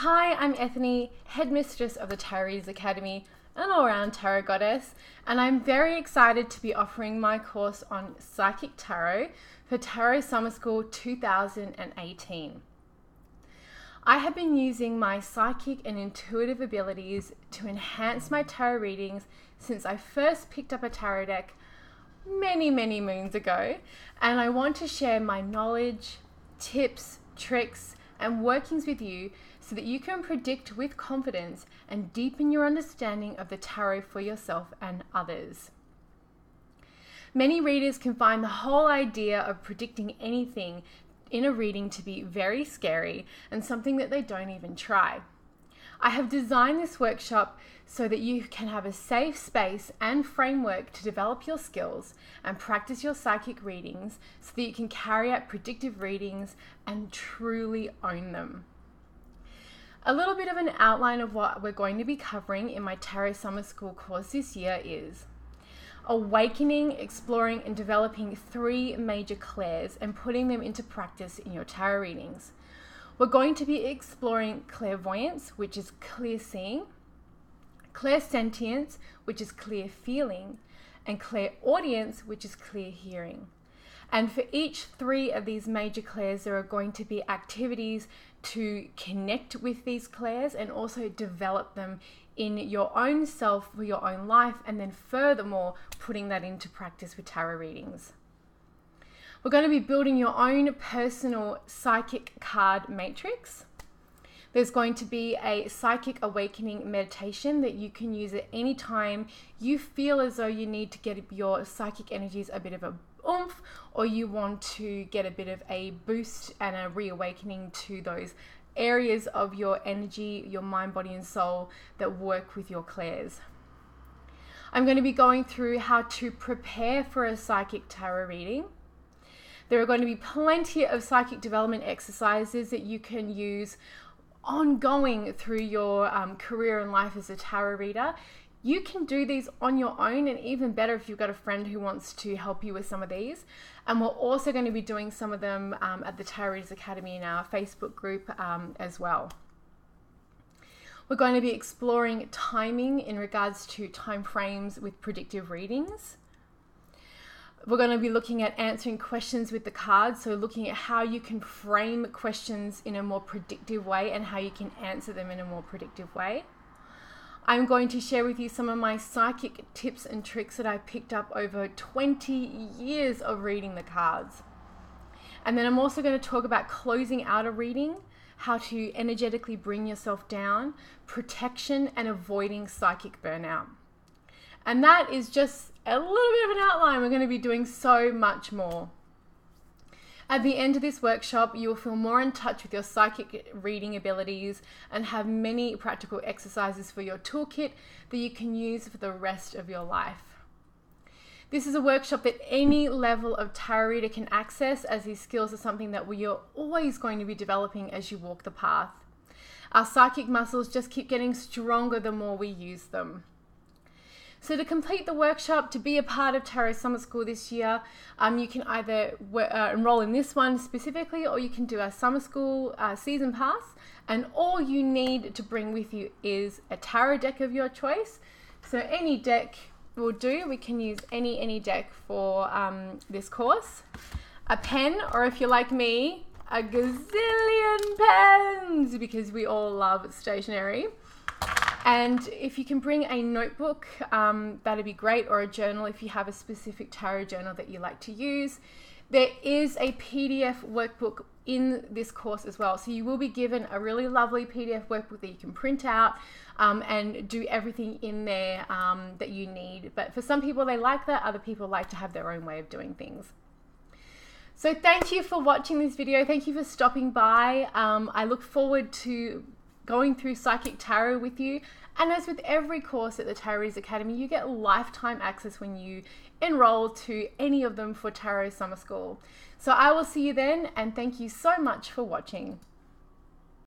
Hi, I'm Ethany, Headmistress of the Tarot Readers Academy, an all-round tarot goddess, and I'm very excited to be offering my course on Psychic Tarot for Tarot Summer School 2018. I have been using my psychic and intuitive abilities to enhance my tarot readings since I first picked up a tarot deck many moons ago, and I want to share my knowledge, tips, tricks, and workings with you so that you can predict with confidence and deepen your understanding of the tarot for yourself and others. Many readers can find the whole idea of predicting anything in a reading to be very scary and something that they don't even try. I have designed this workshop so that you can have a safe space and framework to develop your skills and practice your psychic readings so that you can carry out predictive readings and truly own them. A little bit of an outline of what we're going to be covering in my Tarot Summer School course this year is awakening, exploring, and developing 3 major clairs and putting them into practice in your tarot readings. We're going to be exploring clairvoyance, which is clear seeing, clairsentience, which is clear feeling, and clairaudience, which is clear hearing. And for each 3 of these major clairs, there are going to be activities to connect with these clairs and also develop them in your own self for your own life, and then furthermore putting that into practice with tarot readings. We're going to be building your own personal psychic card matrix. There's going to be a psychic awakening meditation that you can use at any time you feel as though you need to get your psychic energies a bit of a oomph, or you want to get a bit of a boost and a reawakening to those areas of your energy, your mind, body, and soul that work with your clairs. I'm going to be going through how to prepare for a psychic tarot reading. There are going to be plenty of psychic development exercises that you can use ongoing through your career and life as a tarot reader. You can do these on your own, and even better if you've got a friend who wants to help you with some of these. And we're also going to be doing some of them at the Tarot Readers Academy in our Facebook group as well. We're going to be exploring timing in regards to time frames with predictive readings. We're going to be looking at answering questions with the cards, so looking at how you can frame questions in a more predictive way and how you can answer them in a more predictive way. I'm going to share with you some of my psychic tips and tricks that I picked up over 20 years of reading the cards. And then I'm also going to talk about closing out a reading, how to energetically bring yourself down, protection, and avoiding psychic burnout. And that is just a little bit of an outline. We're going to be doing so much more. At the end of this workshop, you will feel more in touch with your psychic reading abilities and have many practical exercises for your toolkit that you can use for the rest of your life. This is a workshop that any level of tarot reader can access, as these skills are something that we are always going to be developing as you walk the path. Our psychic muscles just keep getting stronger the more we use them. So to complete the workshop, to be a part of Tarot Summer School this year, you can either enroll in this one specifically, or you can do our Summer School season pass, and all you need to bring with you is a tarot deck of your choice. So any deck will do. We can use any deck for this course. A pen, or if you're like me, a gazillion pens, because we all love stationery. And if you can bring a notebook, that'd be great, or a journal if you have a specific tarot journal that you like to use. There is a PDF workbook in this course as well. So you will be given a really lovely PDF workbook that you can print out and do everything in there that you need. But for some people, they like that. Other people like to have their own way of doing things. So thank you for watching this video. Thank you for stopping by. I look forward to going through Psychic Tarot with you. And as with every course at the Tarot Readers Academy, you get lifetime access when you enroll to any of them for Tarot Summer School. So I will see you then, and thank you so much for watching.